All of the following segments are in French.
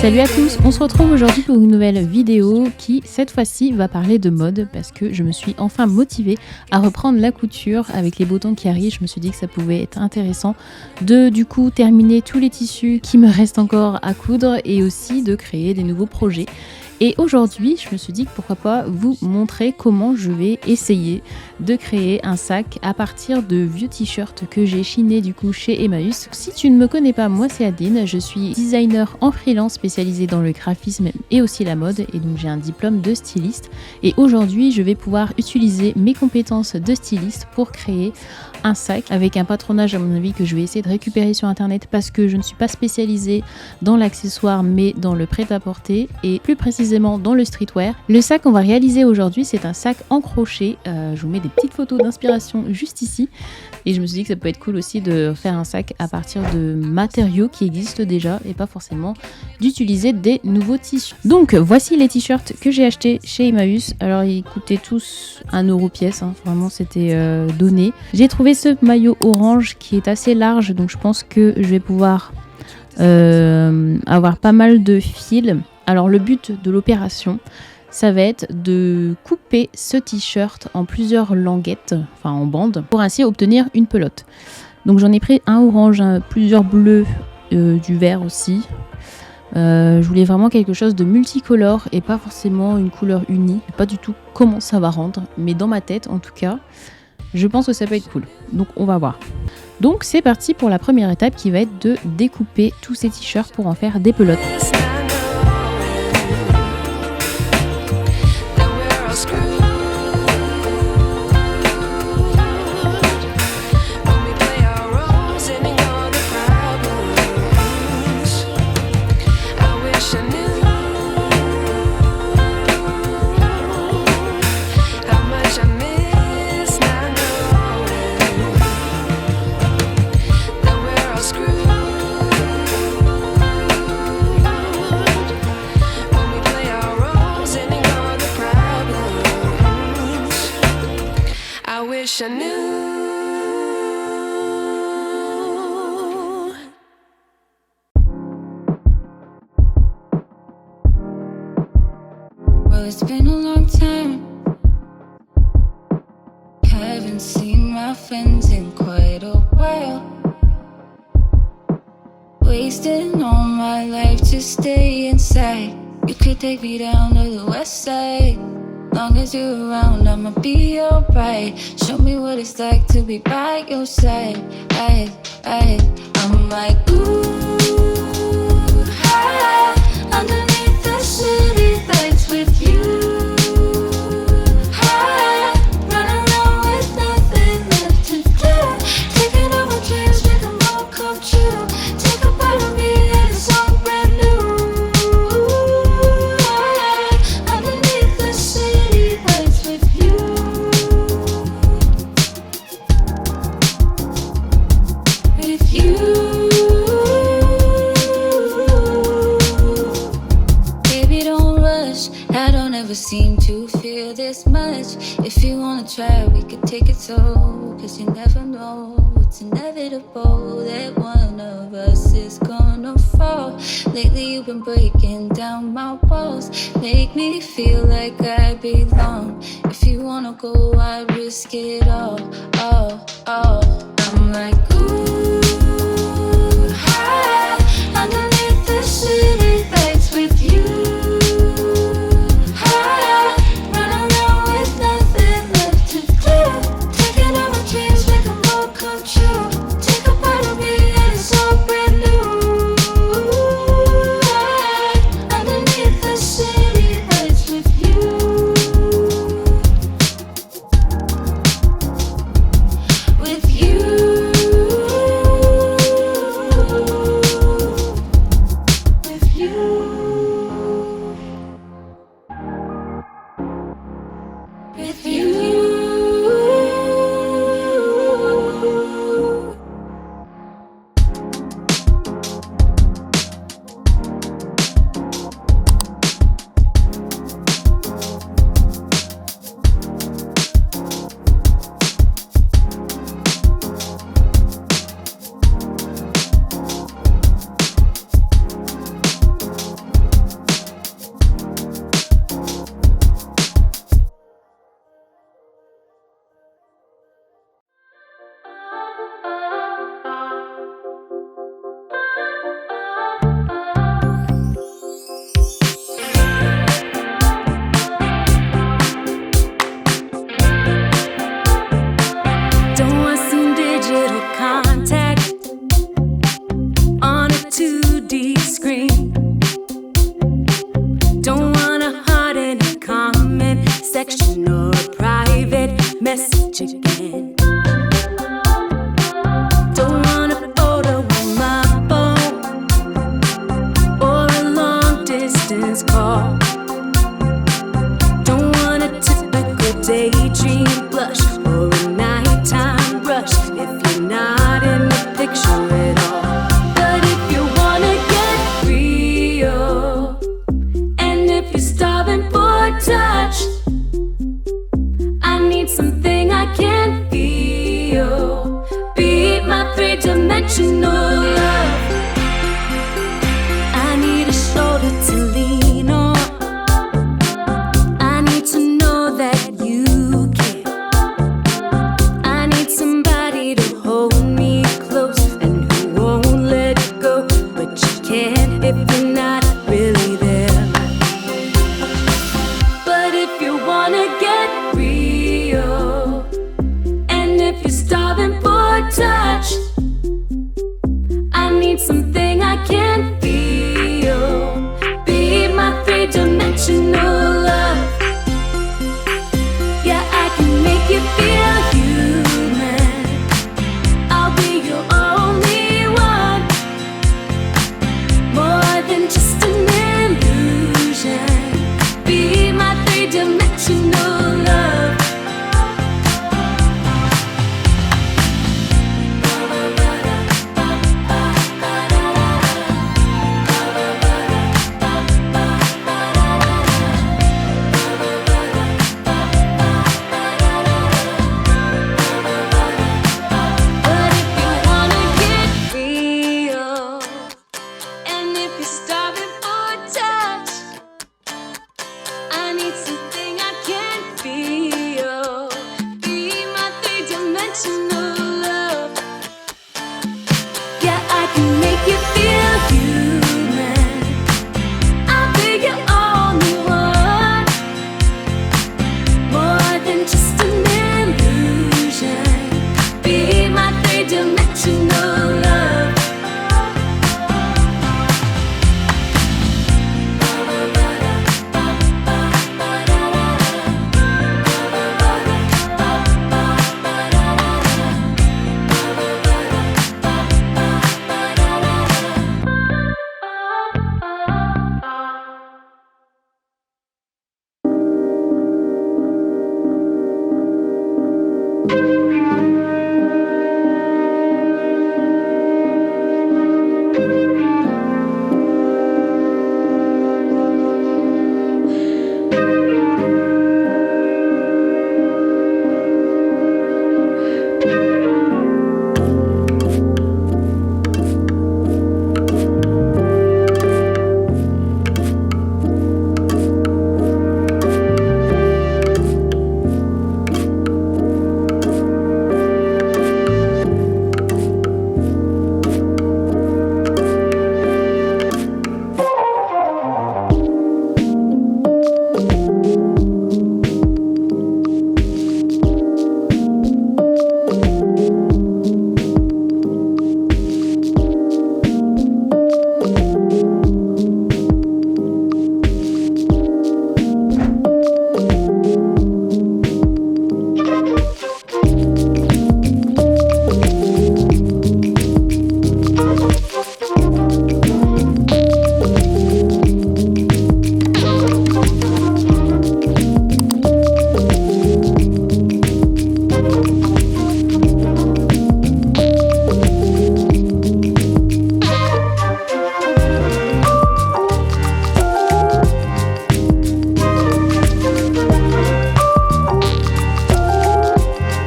Salut à tous, on se retrouve aujourd'hui pour une nouvelle vidéo qui cette fois-ci va parler de mode parce que je me suis enfin motivée à reprendre la couture avec les beaux temps qui arrivent. Je me suis dit que ça pouvait être intéressant de du coup terminer tous les tissus qui me restent encore à coudre et aussi de créer des nouveaux projets. Et aujourd'hui, je me suis dit que pourquoi pas vous montrer comment je vais essayer de créer un sac à partir de vieux t-shirts que j'ai chinés du coup chez Emmaüs. Si tu ne me connais pas, moi c'est Adeline, je suis designer en freelance spécialisée dans le graphisme et aussi la mode et donc j'ai un diplôme de styliste. Et aujourd'hui, je vais pouvoir utiliser mes compétences de styliste pour créer un sac avec un patronage à mon avis que je vais essayer de récupérer sur internet parce que je ne suis pas spécialisée dans l'accessoire mais dans le prêt-à-porter et plus précisément dans le streetwear. Le sac qu'on va réaliser aujourd'hui, c'est un sac en crochet. Je vous mets des petites photos d'inspiration juste ici et je me suis dit que ça peut être cool aussi de faire un sac à partir de matériaux qui existent déjà et pas forcément d'utiliser des nouveaux tissus. Donc voici les t-shirts que j'ai achetés chez Emmaüs. Alors ils coûtaient tous 1€ pièce, hein. Vraiment c'était donné. J'ai trouvé ce maillot orange qui est assez large, donc je pense que je vais pouvoir avoir pas mal de fils. Alors le but de l'opération, ça va être de couper ce t-shirt en plusieurs languettes, enfin en bandes, pour ainsi obtenir une pelote. Donc j'en ai pris un orange, plusieurs bleus, du vert aussi. Je voulais vraiment quelque chose de multicolore et pas forcément une couleur unie. Pas du tout comment ça va rendre, mais dans ma tête en tout cas, je pense que ça peut être cool. Donc on va voir. Donc c'est parti pour la première étape qui va être de découper tous ces t-shirts pour en faire des pelotes. I knew. Well, it's been a long time. Haven't seen my friends in quite a while. Wasting all my life to stay inside. You could take me down to the west side. Long as you're around, I'ma be alright. Show me what it's like to be by your side. I'm like, ooh, high underneath the city lights with you. High, run around with nothing left to do. Taking all my dreams, make them all come true. Take a part of me and it's all brand new. High underneath the city lights with you. With you. Baby, don't rush. I don't ever seem to feel this much. If you wanna try, we could take it slow. Cause you never know, it's inevitable that one of us is gonna fall. Lately you've been breaking down my walls. Make me feel like I belong. If you wanna go, I'd risk it all. I'm like, ooh, high underneath the city lights with you. High, run around with nothing left to do. Taking all my dreams, make them all come true. Take a part of me and it's all brand new. High underneath the city lights with you. With you. assistance call. Don't want a typical daydream blush or a nighttime rush if you're not in the picture at all. But if you wanna get real, and if you're starving for touch, I need something I can feel. Be my three-dimensional love. I need a shoulder to lean on. I need to know that you care. I need somebody to hold me close and who won't let go. But you can't if you're not really there. But if you wanna get real, and if you're starving for touch, I need something I can feel. Be my three-dimensional love. Yeah, I can make you feel human. I'll be your only one. More than just an illusion. Be my three-dimensional love. But if you wanna get real, and if you're starving for touch, I need something I can feel. Be my three-dimensional love. Yeah, I can make you feel human. I'll be your only one. More than just an illusion. Be my three-dimensional love.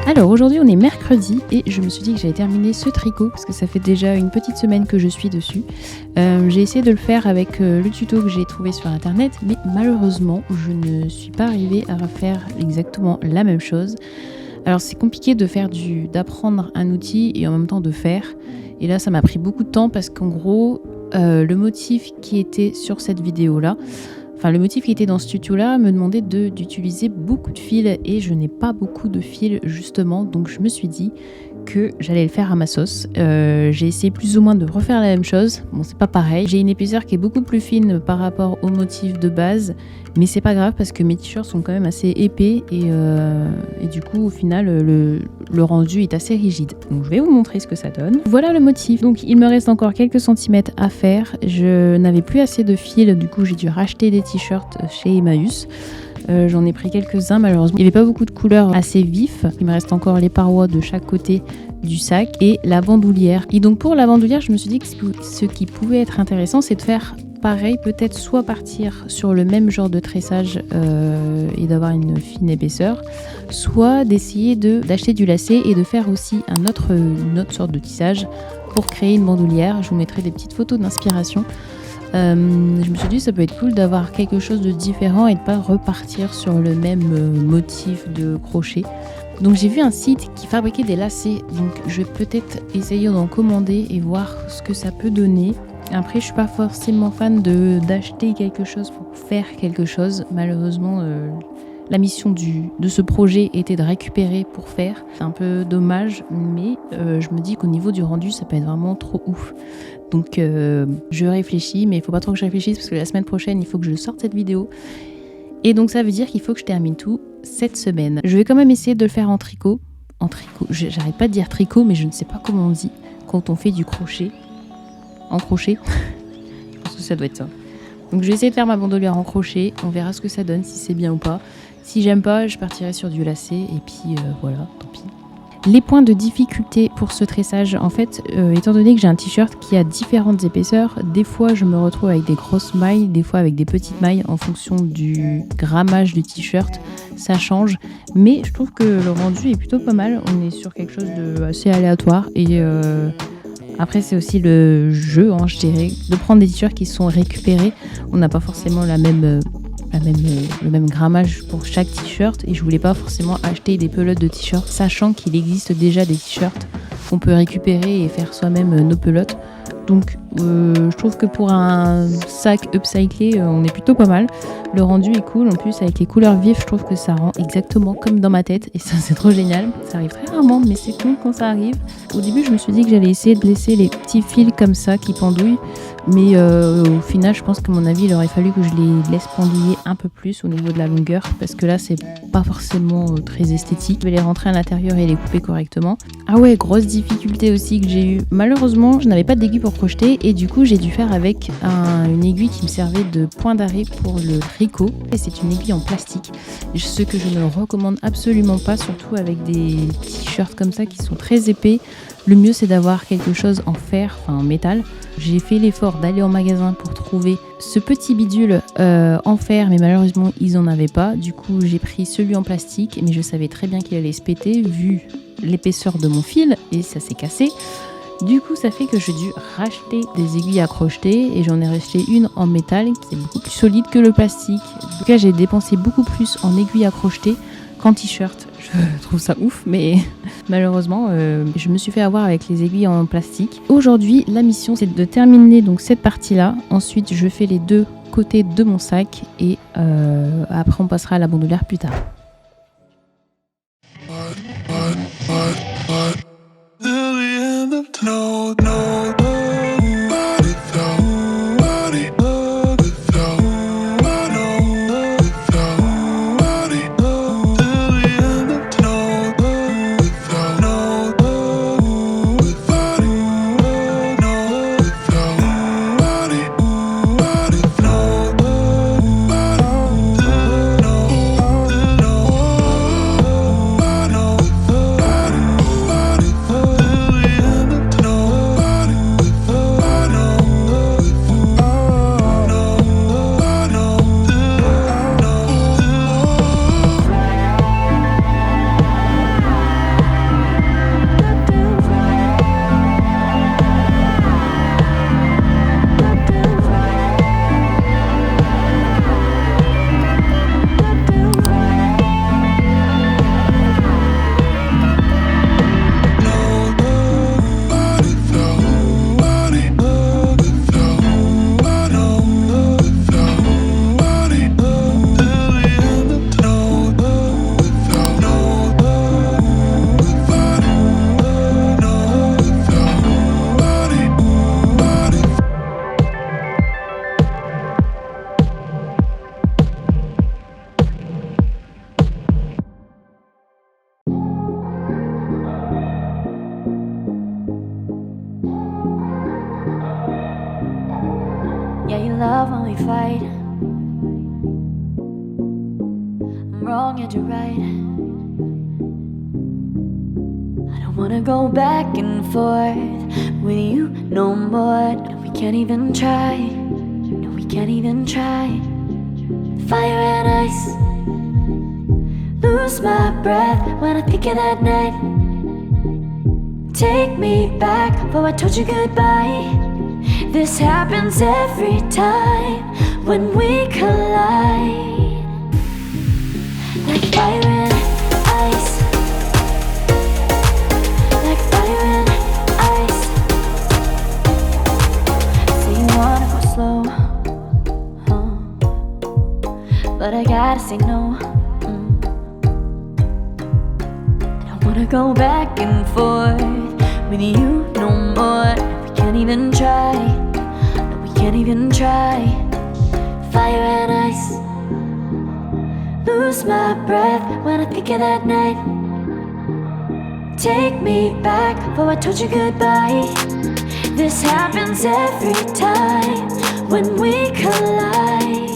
Alors aujourd'hui on est mercredi et je me suis dit que j'allais terminer ce tricot parce que ça fait déjà une petite semaine que je suis dessus. J'ai essayé de le faire avec le tuto que j'ai trouvé sur internet, mais malheureusement je ne suis pas arrivée à faire exactement la même chose. Alors c'est compliqué d'apprendre un outil et en même temps de faire. Et là ça m'a pris beaucoup de temps parce qu'en gros le motif qui était sur cette vidéo-là, le motif qui était dans ce tuto-là me demandait d'utiliser beaucoup de fils et je n'ai pas beaucoup de fils justement, donc je me suis dit que j'allais le faire à ma sauce. J'ai essayé plus ou moins de refaire la même chose. Bon, c'est pas pareil. J'ai une épaisseur qui est beaucoup plus fine par rapport au motif de base, mais c'est pas grave parce que mes t-shirts sont quand même assez épais et du coup, au final, le rendu est assez rigide. Donc, je vais vous montrer ce que ça donne. Voilà le motif. Donc, il me reste encore quelques centimètres à faire. Je n'avais plus assez de fil, du coup, j'ai dû racheter des t-shirts chez Emmaüs. J'en ai pris quelques-uns malheureusement. Il n'y avait pas beaucoup de couleurs assez vives. Il me reste encore les parois de chaque côté du sac et la bandoulière. Et donc pour la bandoulière, je me suis dit que ce qui pouvait être intéressant, c'est de faire pareil, peut-être soit partir sur le même genre de tressage et d'avoir une fine épaisseur, soit d'essayer d'acheter du lacet et de faire aussi une autre sorte de tissage pour créer une bandoulière. Je vous mettrai des petites photos d'inspiration. Je me suis dit que ça peut être cool d'avoir quelque chose de différent et de pas repartir sur le même motif de crochet. Donc j'ai vu un site qui fabriquait des lacets, donc je vais peut-être essayer d'en commander et voir ce que ça peut donner. Après je suis pas forcément fan d'acheter quelque chose pour faire quelque chose. Malheureusement la mission de ce projet était de récupérer pour faire. C'est un peu dommage, mais je me dis qu'au niveau du rendu ça peut être vraiment trop ouf. Donc je réfléchis, mais il faut pas trop que je réfléchisse parce que la semaine prochaine il faut que je sorte cette vidéo. Et donc ça veut dire qu'il faut que je termine tout cette semaine. Je vais quand même essayer de le faire en tricot. J'arrête pas de dire tricot, mais je ne sais pas comment on dit quand on fait du crochet. En crochet. Je pense que ça doit être ça. Donc je vais essayer de faire ma bandoulière en crochet. On verra ce que ça donne, si c'est bien ou pas. Si j'aime pas, je partirai sur du lacet. Et puis voilà, tant pis. Les points de difficulté pour ce tressage, en fait, étant donné que j'ai un t-shirt qui a différentes épaisseurs, des fois je me retrouve avec des grosses mailles, des fois avec des petites mailles en fonction du grammage du t-shirt, ça change. Mais je trouve que le rendu est plutôt pas mal, on est sur quelque chose de assez aléatoire et après c'est aussi le jeu, je dirais, de prendre des t-shirts qui sont récupérés. On n'a pas forcément le même grammage pour chaque t-shirt et je voulais pas forcément acheter des pelotes de t-shirts sachant qu'il existe déjà des t-shirts qu'on peut récupérer et faire soi-même nos pelotes. Donc je trouve que pour un sac upcyclé on est plutôt pas mal. Le rendu est cool, en plus avec les couleurs vives je trouve que ça rend exactement comme dans ma tête et ça c'est trop génial. Ça arrive très rarement mais c'est cool quand ça arrive. Au début je me suis dit que j'allais essayer de laisser les petits fils comme ça qui pendouillent, mais au final je pense qu'à mon avis il aurait fallu que je les laisse pendouiller un peu plus au niveau de la longueur parce que là c'est pas forcément très esthétique. Je vais les rentrer à l'intérieur et les couper correctement. Ah ouais, grosse difficulté aussi que j'ai eu. Malheureusement je n'avais pas d'aiguille pour crocheter et du coup j'ai dû faire avec une aiguille qui me servait de point d'arrêt pour le tricot et c'est une aiguille en plastique, ce que je ne recommande absolument pas, surtout avec des t-shirts comme ça qui sont très épais. Le mieux c'est d'avoir quelque chose en fer, enfin en métal. J'ai fait l'effort d'aller en magasin pour trouver ce petit bidule en fer, mais malheureusement ils en avaient pas. Du coup j'ai pris celui en plastique, mais je savais très bien qu'il allait se péter vu l'épaisseur de mon fil et ça s'est cassé. Du coup ça fait que j'ai dû racheter des aiguilles à crocheter et j'en ai racheté une en métal qui est beaucoup plus solide que le plastique. En tout cas j'ai dépensé beaucoup plus en aiguilles à crocheter qu'en t-shirt. Je trouve ça ouf, mais malheureusement je me suis fait avoir avec les aiguilles en plastique. Aujourd'hui la mission c'est de terminer donc cette partie là. Ensuite je fais les deux côtés de mon sac et après on passera à la bandoulière plus tard. when we fight. I'm wrong and you're right. I don't wanna go back and forth with you no more. No, we can't even try. No, we can't even try. Fire and ice. Lose my breath when I think of that night. Take me back before I told you goodbye. This happens every time when we collide. Like fire and ice. Like fire and ice. Say you wanna go slow, but I gotta say no. I don't wanna go back and forth with you no more. We can't even try. No, we can't even try. Fire and ice. Lose my breath when I think of that night. Take me back before I told you goodbye. This happens every time when we collide.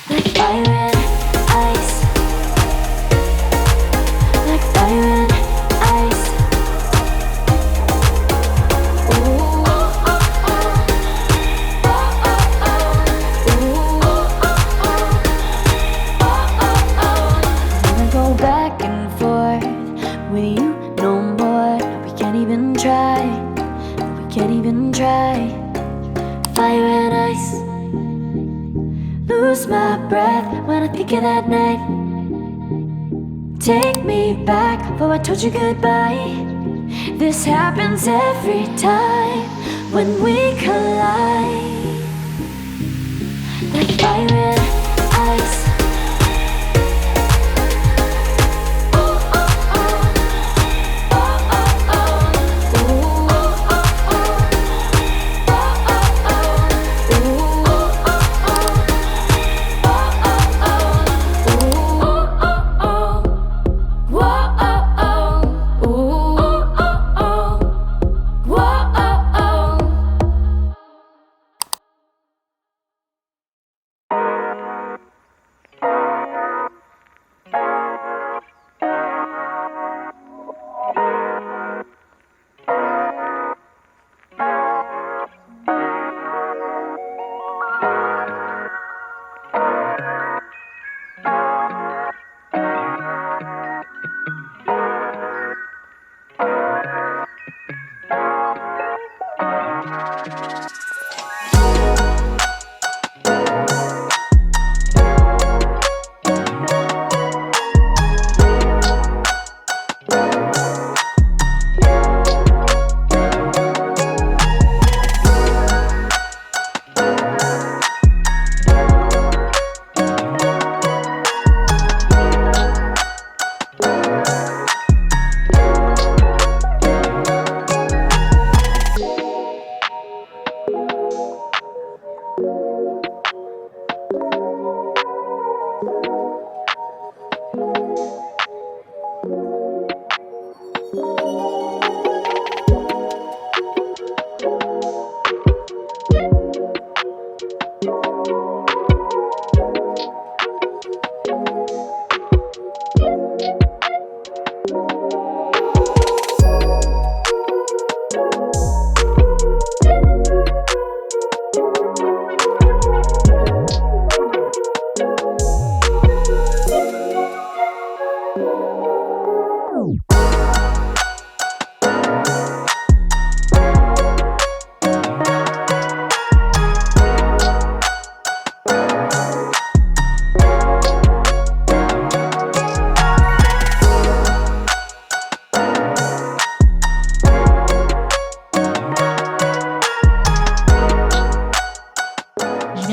Like fire and ice. Like fire and ice. Ooh, oh, oh, oh. Oh, oh, oh. Ooh, oh, oh, oh. Oh, oh, oh. I wanna go back and forth with you no more. No, we can't even try. No, we can't even try. Fire and ice. Lose my breath when I think of that night. Take me back before I told you goodbye. This happens every time when we collide. Like fire and ice. Oh, oh, oh. Oh, oh, oh. Ooh, oh, oh, oh. Oh, oh, oh. Ooh, oh, oh, oh.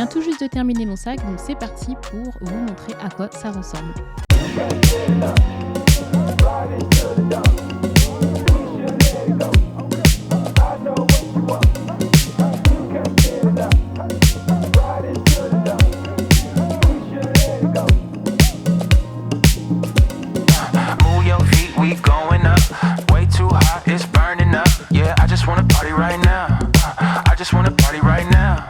Tout juste de terminer mon sac, donc c'est parti pour vous montrer à quoi ça ressemble. Move your feet, we going up. Way too hot, it's burning up. Yeah, I just wanna party right now. I just wanna party right now.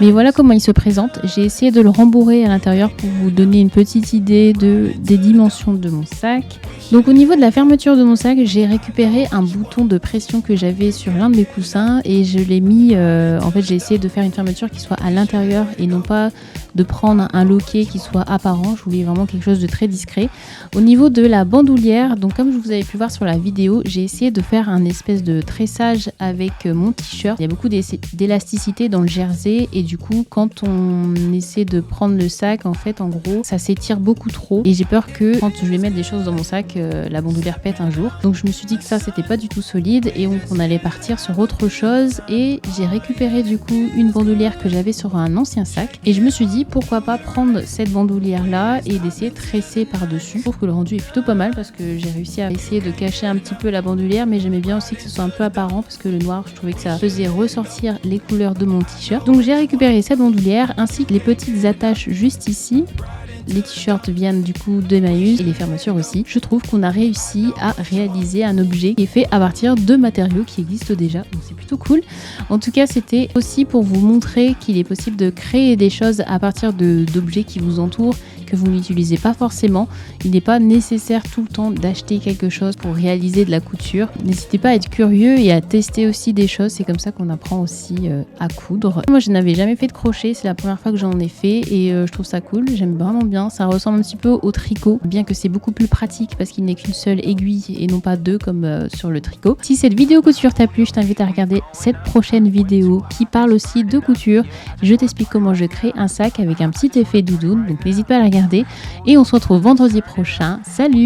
Mais voilà comment il se présente. J'ai essayé de le rembourrer à l'intérieur pour vous donner une petite idée des dimensions de mon sac. Donc au niveau de la fermeture de mon sac, j'ai récupéré un bouton de pression que j'avais sur l'un de mes coussins et je l'ai mis, en fait j'ai essayé de faire une fermeture qui soit à l'intérieur et non pas de prendre un loquet qui soit apparent. Je voulais vraiment quelque chose de très discret. Au niveau de la bandoulière, donc comme je vous avais pu voir sur la vidéo, j'ai essayé de faire un espèce de tressage avec mon t-shirt. Il y a beaucoup d'élasticité dans le jersey et du coup quand on essaie de prendre le sac, en fait en gros ça s'étire beaucoup trop et j'ai peur que quand je vais mettre des choses dans mon sac, la bandoulière pète un jour. Donc je me suis dit que ça c'était pas du tout solide et donc on allait partir sur autre chose et j'ai récupéré du coup une bandoulière que j'avais sur un ancien sac et je me suis dit pourquoi pas prendre cette bandoulière là et d'essayer de tresser par dessus. Je trouve que le rendu est plutôt pas mal parce que j'ai réussi à essayer de cacher un petit peu la bandoulière, mais j'aimais bien aussi que ce soit un peu apparent parce que le noir je trouvais que ça faisait ressortir les couleurs de mon t-shirt. Donc j'ai récupéré cette bandoulière ainsi que les petites attaches juste ici. Les t-shirts viennent du coup d'Emmaüs et les fermetures aussi. Je trouve qu'on a réussi à réaliser un objet qui est fait à partir de matériaux qui existent déjà. Donc c'est plutôt cool. En tout cas, c'était aussi pour vous montrer qu'il est possible de créer des choses à partir d'objets qui vous entourent, que vous n'utilisez pas forcément. Il n'est pas nécessaire tout le temps d'acheter quelque chose pour réaliser de la couture. N'hésitez pas à être curieux et à tester aussi des choses. C'est comme ça qu'on apprend aussi à coudre. Moi, je n'avais jamais fait de crochet. C'est la première fois que j'en ai fait et je trouve ça cool. J'aime vraiment bien. Ça ressemble un petit peu au tricot, bien que c'est beaucoup plus pratique parce qu'il n'est qu'une seule aiguille et non pas deux comme sur le tricot. Si cette vidéo couture t'a plu, je t'invite à regarder cette prochaine vidéo qui parle aussi de couture. Je t'explique comment je crée un sac avec un petit effet doudoune, donc n'hésite pas à la regarder et on se retrouve vendredi prochain. Salut!